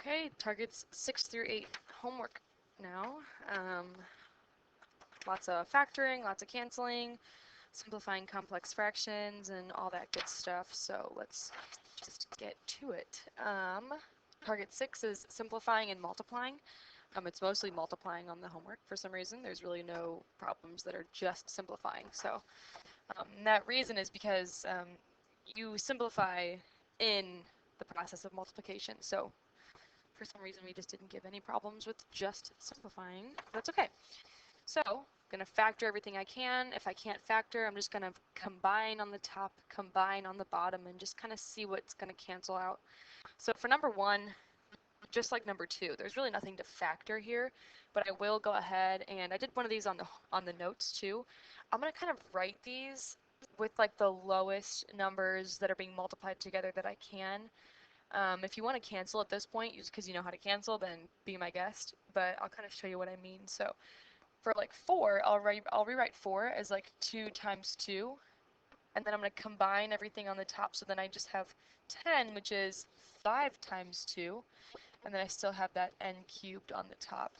Okay, targets 6 through 8 homework now. Lots of factoring, lots of canceling, simplifying complex fractions, and all that good stuff. So let's just get to it. Target 6 is simplifying and multiplying. It's mostly multiplying on the homework for some reason. There's really no problems that are just simplifying. So that reason is because you simplify in the process of multiplication. So for some reason, we just didn't give any problems with just simplifying. That's okay. So I'm going to factor everything I can. If I can't factor, I'm just going to combine on the top, combine on the bottom, and just kind of see what's going to cancel out. So for number 1, just like number 2, there's really nothing to factor here, but I will go ahead, and I did one of these on the notes too. I'm going to kind of write these with like the lowest numbers that are being multiplied together that I can. If you want to cancel at this point, just because you know how to cancel, then be my guest. But I'll kind of show you what I mean. So for like 4, I'll rewrite 4 as like 2 times 2. And then I'm going to combine everything on the top. So then I just have 10, which is 5 times 2. And then I still have that n cubed on the top.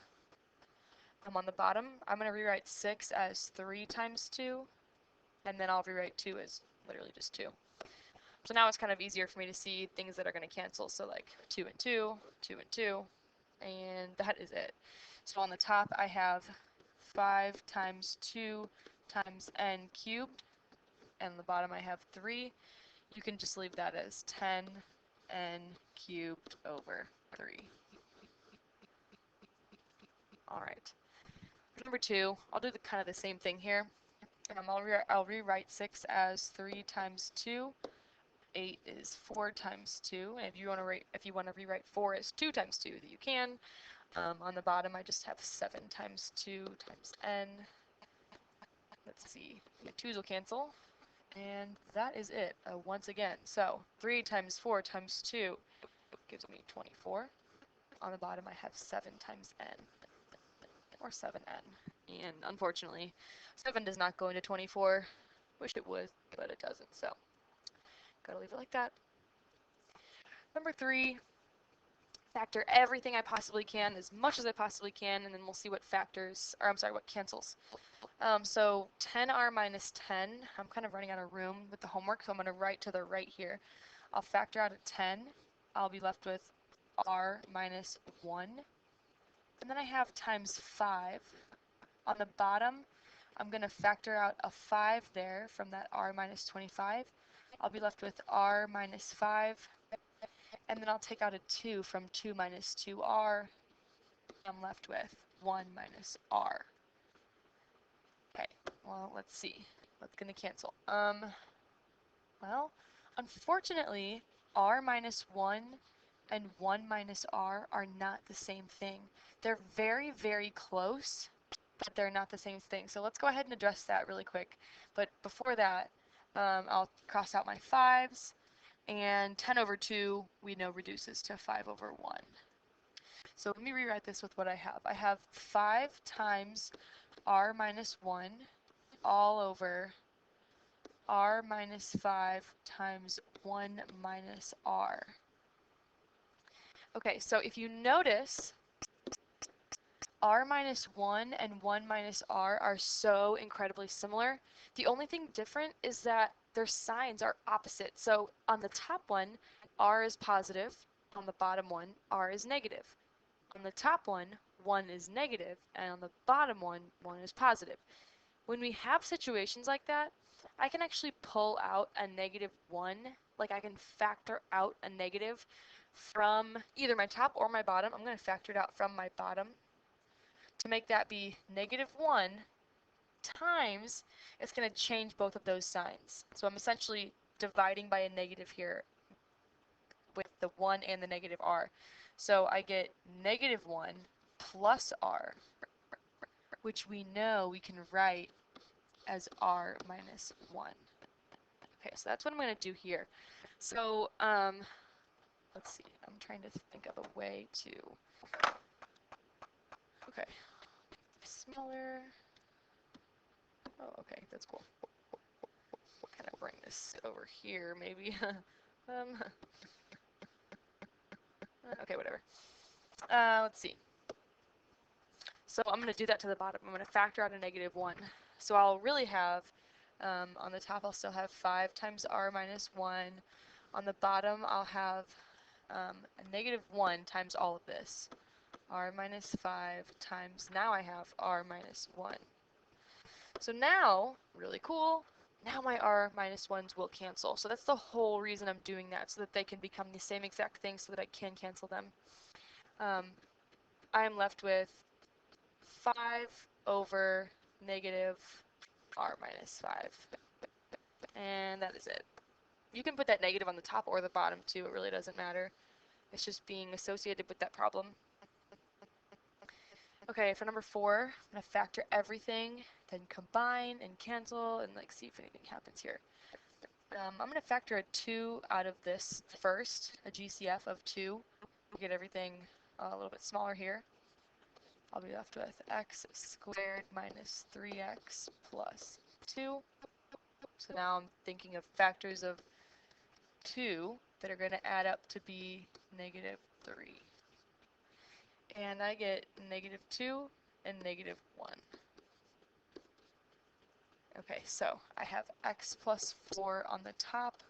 On the bottom, I'm going to rewrite 6 as 3 times 2. And then I'll rewrite 2 as literally just 2. So now it's kind of easier for me to see things that are going to cancel. So like 2 and 2, 2 and 2, and that is it. So on the top I have 5 times 2 times n cubed, and on the bottom I have 3. You can just leave that as 10 n cubed over 3. All right. Number 2, I'll do kind of the same thing here. I'll rewrite 6 as 3 times 2. 8 is 4 times 2, and if you want to rewrite 4 as 2 times 2, that you can. On the bottom, I just have 7 times 2 times n. Let's see, my 2's will cancel, and that is it once again. So 3 times 4 times 2 gives me 24. On the bottom, I have 7 times n, or 7n. And unfortunately, 7 does not go into 24. Wish it would, but it doesn't, so gotta leave it like that. Number 3, factor everything I possibly can, as much as I possibly can, and then we'll see what factors, or I'm sorry, what cancels. So 10r minus 10, I'm kind of running out of room with the homework, so I'm going to write to the right here. I'll factor out a 10. I'll be left with r minus 1. And then I have times 5. On the bottom, I'm going to factor out a 5 there from that r minus 25. I'll be left with r minus 5. And then I'll take out a 2 from 2 minus 2r. I'm left with 1 minus r. Okay, well, let's see. What's going to cancel? Well, unfortunately, r minus 1 and 1 minus r are not the same thing. They're very, very close, but they're not the same thing. So let's go ahead and address that really quick. But before that, I'll cross out my 5's, and 10 over 2 we know reduces to 5 over 1. So let me rewrite this with what I have. I have 5 times r minus 1 all over r minus 5 times 1 minus r. Okay, so if you notice, r minus 1 and 1 minus r are so incredibly similar. The only thing different is that their signs are opposite. So on the top one, r is positive. On the bottom one, r is negative. On the top one, 1 is negative, and on the bottom one, 1 is positive. When we have situations like that, I can actually pull out a negative 1, like I can factor out a negative from either my top or my bottom. I'm going to factor it out from my bottom to make that be negative 1 times, it's going to change both of those signs. So I'm essentially dividing by a negative here with the 1 and the negative r. So I get negative 1 plus r, which we know we can write as r minus 1. Okay, so that's what I'm going to do here. So let's see, I'm trying to think of a way to, okay, smaller, oh, okay, that's cool. Kind of bring this over here, maybe. Okay, whatever. Let's see. So I'm going to do that to the bottom. I'm going to factor out a negative 1. So I'll really have, on the top I'll still have 5 times r minus 1. On the bottom I'll have a negative 1 times all of this. R minus 5 times, now I have r minus 1. So now, really cool, now my r minus 1s will cancel. So that's the whole reason I'm doing that, so that they can become the same exact thing so that I can cancel them. I'm left with 5 over negative r minus 5. And that is it. You can put that negative on the top or the bottom too, it really doesn't matter. It's just being associated with that problem. Okay, for number 4, I'm going to factor everything, then combine and cancel, and like see if anything happens here. I'm going to factor a 2 out of this first, a GCF of 2, to get everything a little bit smaller here. I'll be left with x squared minus 3x plus 2. So now I'm thinking of factors of 2 that are going to add up to be negative 3. And I get negative 2 and negative 1. Okay, so I have x plus 4 on the top,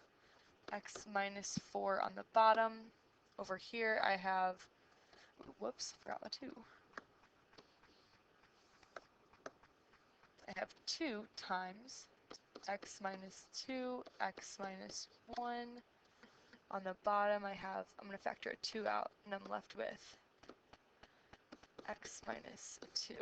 x minus 4 on the bottom. Over here I have, whoops, forgot my 2. I have 2 times x minus 2, x minus 1. On the bottom I have, I'm going to factor a 2 out, and I'm left with x minus 2.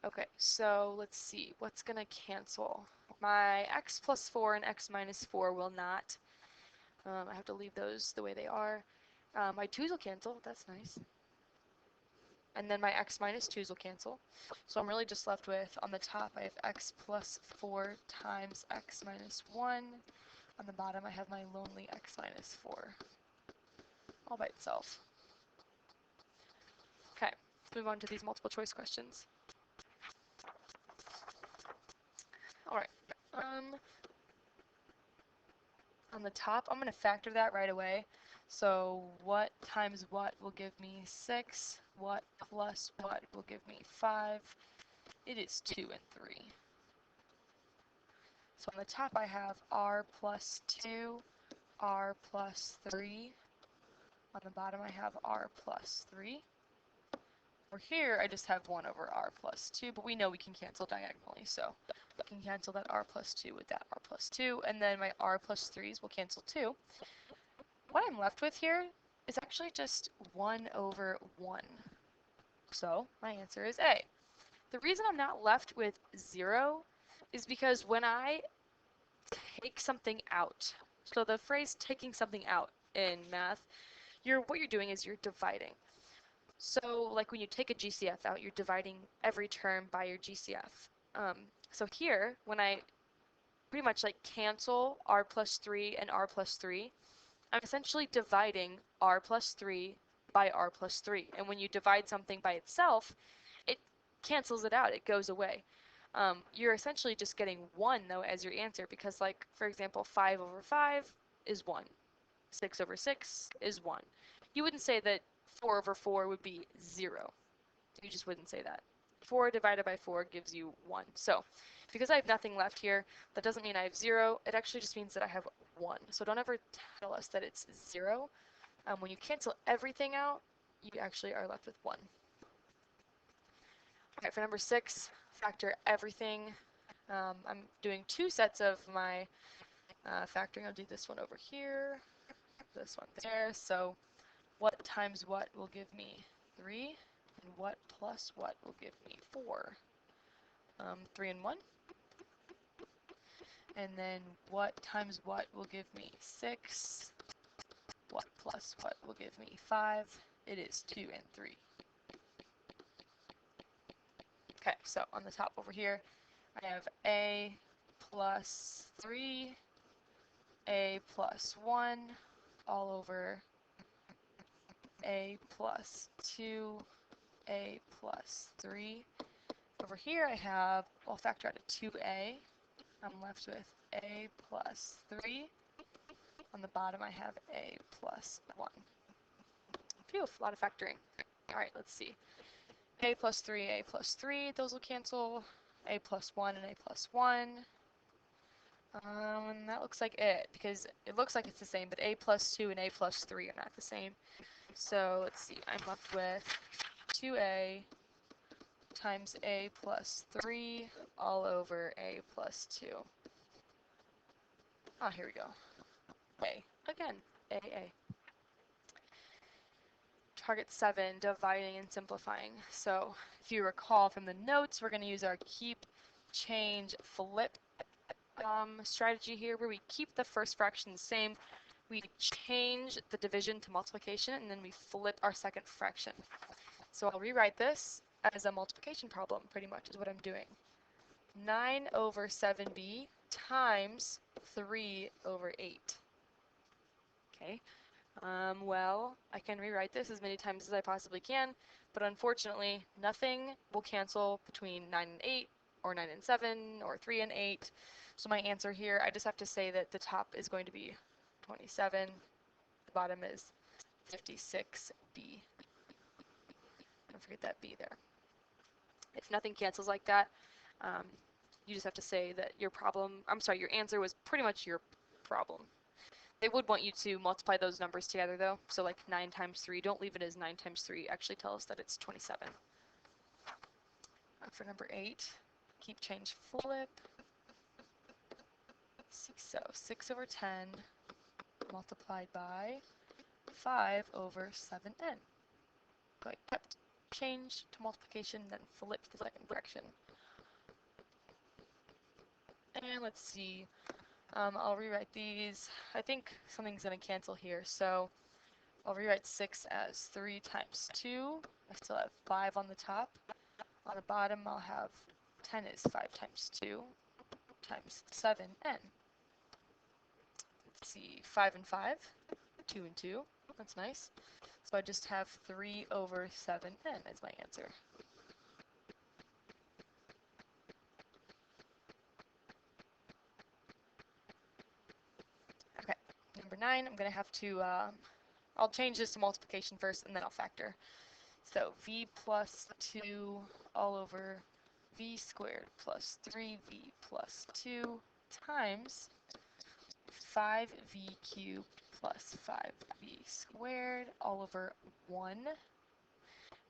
Okay, so let's see, what's going to cancel? My x plus 4 and x minus 4 will not. I have to leave those the way they are. My 2's will cancel, that's nice. And then my x minus 2's will cancel. So I'm really just left with, on the top I have x plus 4 times x minus 1. On the bottom I have my lonely x minus 4, all by itself. Okay, let's move on to these multiple choice questions. Alright, on the top, I'm going to factor that right away. So what times what will give me 6? What plus what will give me 5? It is 2 and 3. So on the top I have r plus 2, r plus 3. On the bottom I have r plus 3. Over here I just have 1 over r plus 2, but we know we can cancel diagonally, so we can cancel that r plus 2 with that r plus 2, and then my r plus 3's will cancel too. What I'm left with here is actually just 1 over 1. So my answer is A. The reason I'm not left with 0 is because when I take something out, so the phrase taking something out in math, what you're doing is you're dividing. So like when you take a GCF out, you're dividing every term by your GCF. So here, when I pretty much like cancel r plus 3 and r plus 3, I'm essentially dividing r plus 3 by r plus 3. And when you divide something by itself, it cancels it out. It goes away. You're essentially just getting 1, though, as your answer because, like, for example, 5 over 5 is 1. 6 over 6 is 1. You wouldn't say that 4 over 4 would be 0. You just wouldn't say that. 4 divided by 4 gives you 1. So because I have nothing left here, that doesn't mean I have 0. It actually just means that I have 1. So don't ever tell us that it's 0. When you cancel everything out, you actually are left with 1. Okay, for number 6, factor everything. I'm doing 2 sets of my factoring. I'll do this one over here, this one there. So what times what will give me 3, and what plus what will give me 4? 3 and 1. And then what times what will give me 6? What plus what will give me 5? It is 2 and 3. Okay, so on the top over here, I have a plus 3, a plus 1, all over a plus 2, a plus 3. Over here I have, I'll factor out a 2a. I'm left with a plus 3. On the bottom I have a plus 1. Phew, a lot of factoring. All right, let's see. A plus 3, those will cancel. A plus 1 and A plus 1. And that looks like it, because it looks like it's the same, but A plus 2 and A plus 3 are not the same. So let's see, I'm left with 2A times A plus 3 all over A plus 2. Oh, here we go. A. Again, A. Target 7, dividing and simplifying. So if you recall from the notes, we're going to use our keep, change, flip strategy here, where we keep the first fraction the same, we change the division to multiplication, and then we flip our second fraction. So I'll rewrite this as a multiplication problem, pretty much is what I'm doing. 9 over 7b times 3 over 8. Okay, well, I can rewrite this as many times as I possibly can, but unfortunately, nothing will cancel between 9 and 8, or 9 and 7, or 3 and 8. So my answer here, I just have to say that the top is going to be 27, the bottom is 56b. Don't forget that b there. If nothing cancels like that, you just have to say that your answer was pretty much your problem. They would want you to multiply those numbers together though, so like 9 times 3, don't leave it as 9 times 3, actually tell us that it's 27. For number 8, keep, change, flip. So 6 over 10 multiplied by 5 over 7n. So I kept, change to multiplication, then flip the second fraction. And let's see, I'll rewrite these. I think something's going to cancel here, so I'll rewrite 6 as 3 times 2. I still have 5 on the top. On the bottom, I'll have 10 is 5 times 2 times 7n. Let's see, 5 and 5, 2 and 2. That's nice. So I just have 3 over 7n as my answer. Okay, number 9, I'm going to have to, I'll change this to multiplication first, and then I'll factor. So v plus 2 all over v squared plus 3v plus 2 times 5v cubed plus 5v squared all over 1.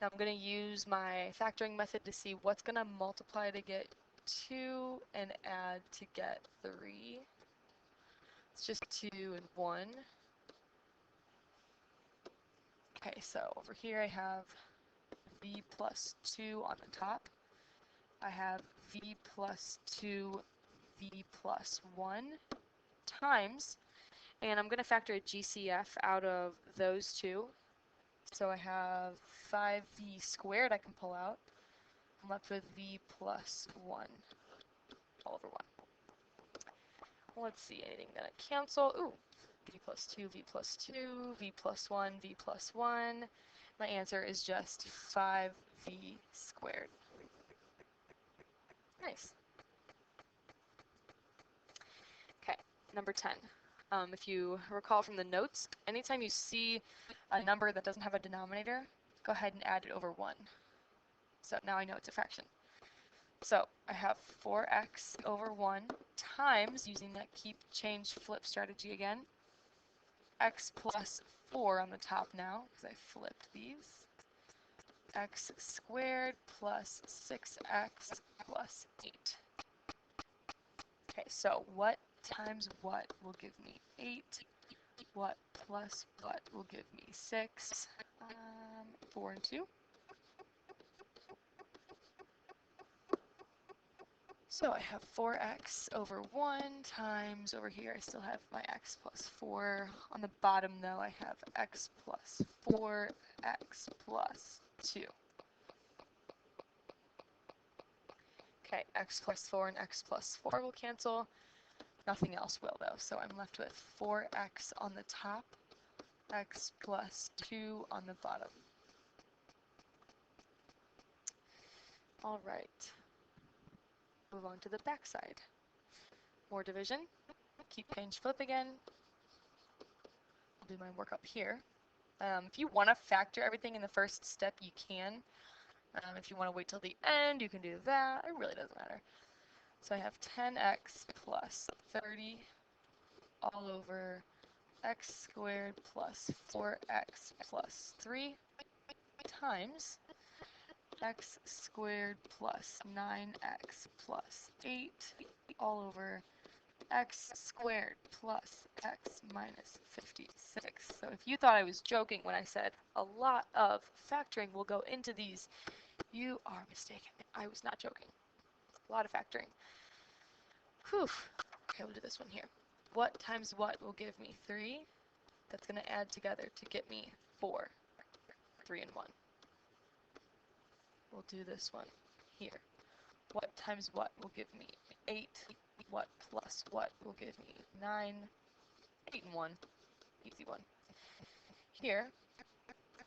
Now I'm going to use my factoring method to see what's going to multiply to get 2 and add to get 3. It's just 2 and 1. Okay, so over here I have v plus 2 on the top. I have v plus 2, v plus 1 times, and I'm going to factor a GCF out of those two. So I have 5v squared I can pull out. I'm left with v plus 1 all over 1. Let's see, anything gonna cancel? Ooh, v plus 2, v plus 2, v plus 1, v plus 1. My answer is just 5v squared. Nice. Okay, number 10. If you recall from the notes, anytime you see a number that doesn't have a denominator, go ahead and add it over 1. So now I know it's a fraction. So I have 4x over 1 times, using that keep, change, flip strategy again, x plus 4 on the top now, because I flipped these, x squared plus 6x plus 8. Okay, so what times what will give me 8? What plus what will give me 6? 4 and 2. So I have 4x over 1 times, over here I still have my x plus 4. On the bottom though I have x plus 4, x plus 2. Okay, x plus 4 and x plus 4 will cancel. Nothing else will though, so I'm left with 4x on the top, x plus 2 on the bottom. All right. Move on to the back side. More division. Keep, change, flip again. I'll do my work up here. If you want to factor everything in the first step, you can. If you want to wait till the end, you can do that. It really doesn't matter. So I have 10x plus 30 all over x squared plus 4x plus 3 times x squared plus 9x plus 8 all over x squared plus x minus 56. So if you thought I was joking when I said a lot of factoring will go into these, you are mistaken. I was not joking. A lot of factoring. Whew. Okay, we'll do this one here. What times what will give me 3? That's going to add together to get me 4. 3 and 1. We'll do this one here. What times what will give me 8? What plus what will give me 9? 8 and 1. Easy one. Here,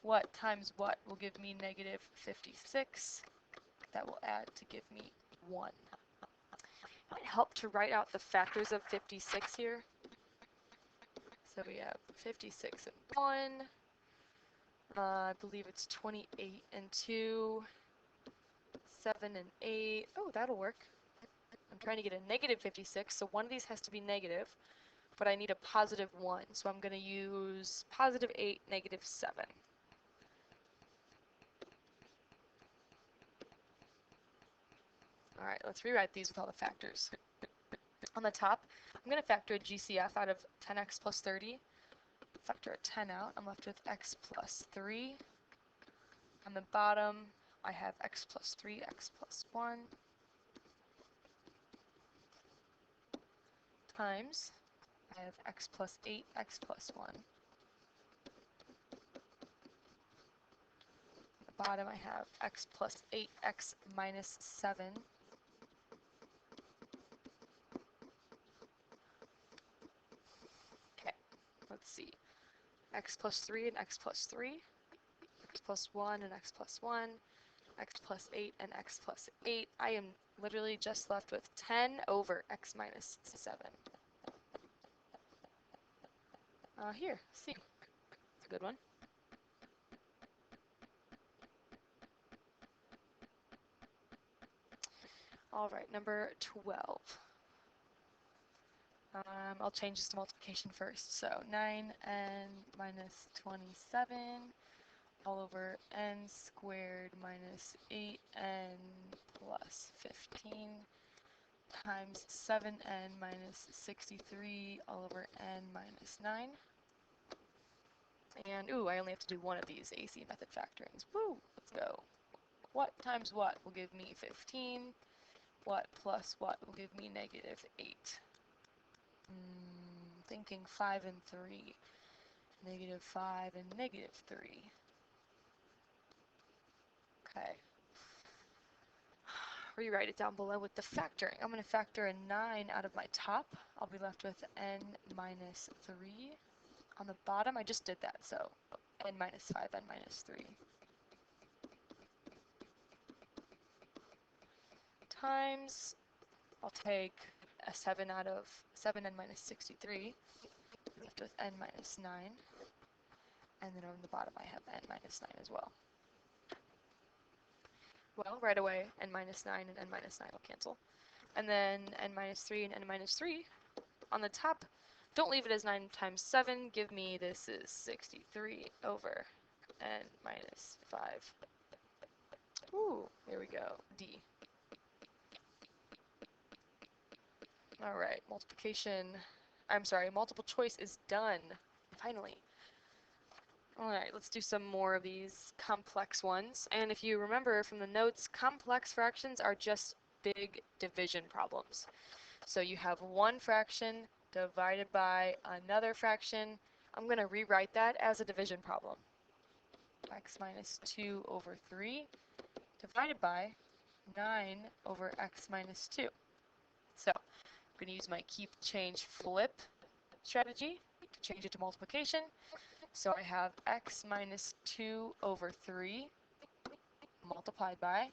what times what will give me negative 56? That will add to give me 1. It might help to write out the factors of 56 here. So we have 56 and 1. I believe it's 28 and 2. 7 and 8. Oh, that'll work. I'm trying to get a negative 56, so one of these has to be negative, but I need a positive 1, so I'm going to use positive 8, negative 7. Alright, let's rewrite these with all the factors. On the top, I'm going to factor a GCF out of 10x plus 30. Factor a 10 out. I'm left with x plus 3. On the bottom, I have x plus 3, x plus 1. Times, I have x plus 8, x plus 1. On the bottom, I have x plus 8, x minus 7. Okay, let's see. X plus 3 and x plus 3. X plus 1 and x plus 1. X plus 8 and x plus 8. I am literally just left with 10 over x minus 7. Here, C. It's a good one. All right, number 12. I'll change this to multiplication first. So 9n minus 27 all over n squared minus 8n plus 15 times 7n minus 63 all over n minus 9. And, ooh, I only have to do one of these AC method factorings. Woo! Let's go. What times what will give me 15? What plus what will give me negative 8? Thinking 5 and 3. Negative 5 and negative 3. Okay. Rewrite it down below with the factoring. I'm going to factor a 9 out of my top. I'll be left with n minus 3. On the bottom, I just did that, so n minus 5, n minus 3. Times, I'll take a 7 out of 7n minus 63, left with n minus 9. And then on the bottom, I have n minus 9 as well. Well, right away, n minus 9 and n minus 9 will cancel. And then n minus 3 and n minus 3 on the top. Don't leave it as 9 times 7. Give me, this is 63 over n minus 5. Ooh, there we go, D. All right, multiple choice is done, finally. All right, let's do some more of these complex ones. And if you remember from the notes, complex fractions are just big division problems. So you have one fraction divided by another fraction. I'm going to rewrite that as a division problem. X minus 2 over 3 divided by 9 over x minus 2. So I'm going to use my keep, change, flip strategy to change it to multiplication. So I have x minus 2 over 3 multiplied by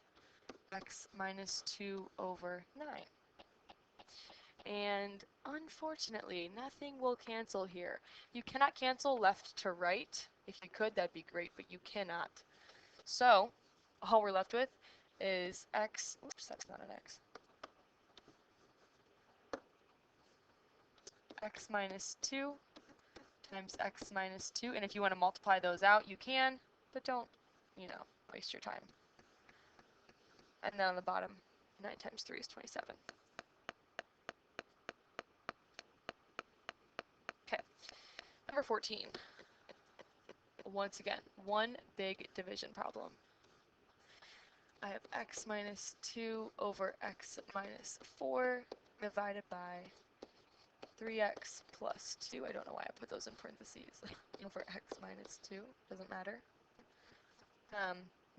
x minus 2 over 9. And unfortunately, nothing will cancel here. You cannot cancel left to right. If you could, that'd be great, but you cannot. So, all we're left with is x, oops, that's not an x minus 2 times x minus 2. And if you want to multiply those out, you can, but don't, waste your time. And then on the bottom, 9 times 3 is 27. Okay, number 14. Once again, one big division problem. I have x minus 2 over x minus 4 divided by 3x plus 2. I don't know why I put those in parentheses. Over x minus 2. Doesn't matter.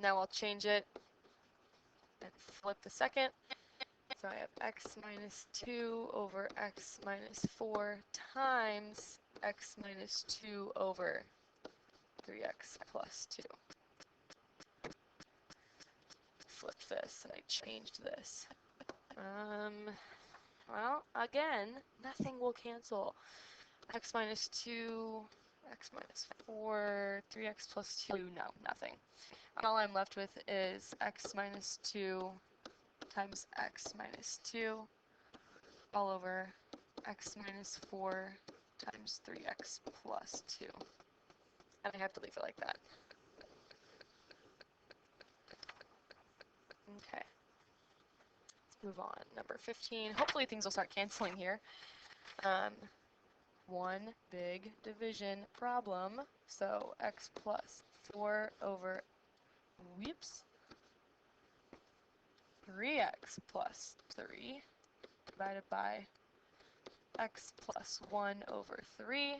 Now I'll change it and flip the second. So I have x minus 2 over x minus 4 times x minus 2 over 3x plus 2. Flip this and I changed this. Well, again, nothing will cancel. X minus 2, x minus 4, 3x plus 2, no, nothing. And all I'm left with is x minus 2 times x minus 2 all over x minus 4 times 3x plus 2. And I have to leave it like that. Okay. Let's move on. Number 15. Hopefully things will start canceling here. One big division problem. So x plus 4 over, 3x plus 3 divided by x plus 1 over 3.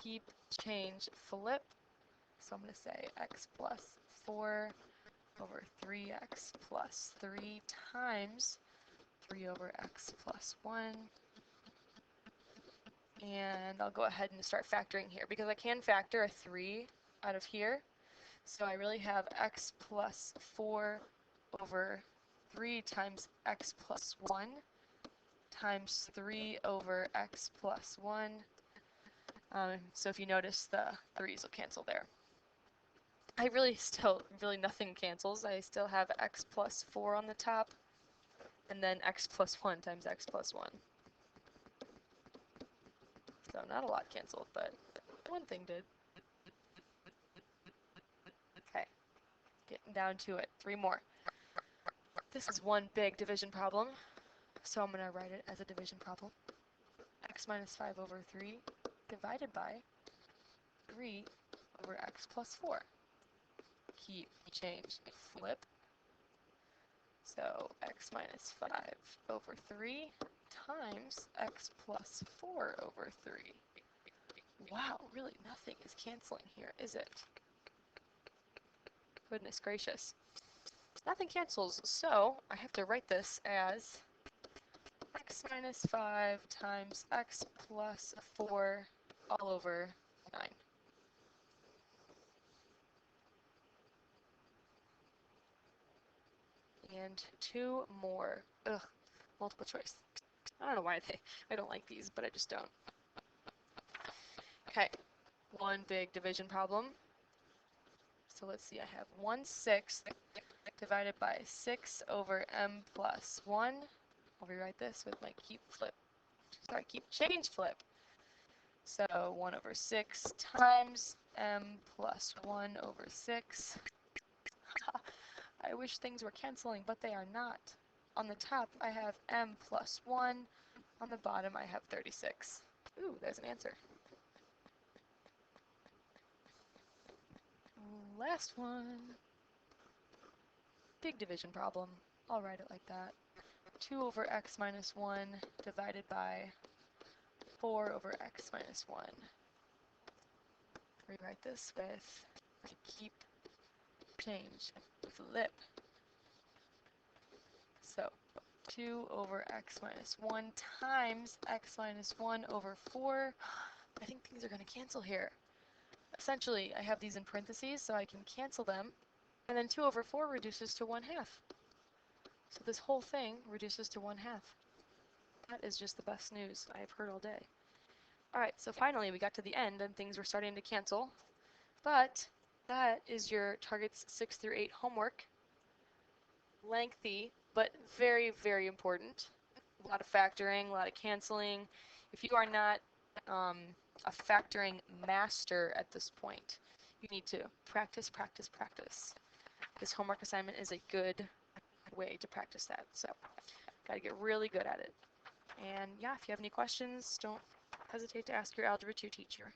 Keep, change, flip. So I'm going to say x plus 4 over 3x plus 3 times 3 over x plus 1. And I'll go ahead and start factoring here because I can factor a 3 out of here. So I really have x plus 4 over 3 times x plus 1 times 3 over x plus 1. So if you notice, the 3's will cancel there. I really nothing cancels. I still have x plus 4 on the top, and then x plus 1 times x plus 1. So not a lot canceled, but one thing did. Okay, getting down to it. 3 more. This is one big division problem, so I'm going to write it as a division problem. X minus 5 over 3 divided by 3 over x plus 4. Keep, change, flip. So x minus 5 over 3 times x plus 4 over 3. Wow, really nothing is canceling here, is it? Goodness gracious. Nothing cancels, so I have to write this as x minus 5 times x plus 4 all over 9. And 2 more. Ugh, multiple choice. I don't know why I don't like these, but I just don't. Okay, one big division problem. So let's see, I have 1/6 divided by 6 over m plus 1. I'll rewrite this with my keep change flip. So 1 over 6 times m plus 1 over 6. I wish things were canceling, but they are not. On the top, I have m plus 1. On the bottom, I have 36. Ooh, there's an answer. Last one. Big division problem. I'll write it like that. 2 over x minus 1 divided by 4 over x minus 1. Rewrite this with keep, change, flip. So 2 over x minus 1 times x minus 1 over 4. I think things are going to cancel here. Essentially, I have these in parentheses, so I can cancel them. And then 2 over 4 reduces to 1/2. So this whole thing reduces to 1/2. That is just the best news I've heard all day. All right, so finally we got to the end and things were starting to cancel, but that is your targets 6 through 8 homework. Lengthy, but very, very important. A lot of factoring, a lot of canceling. If you are not a factoring master at this point, you need to practice, practice, practice. This homework assignment is a good way to practice that. So, got to get really good at it. And yeah, if you have any questions, don't hesitate to ask your Algebra 2 teacher.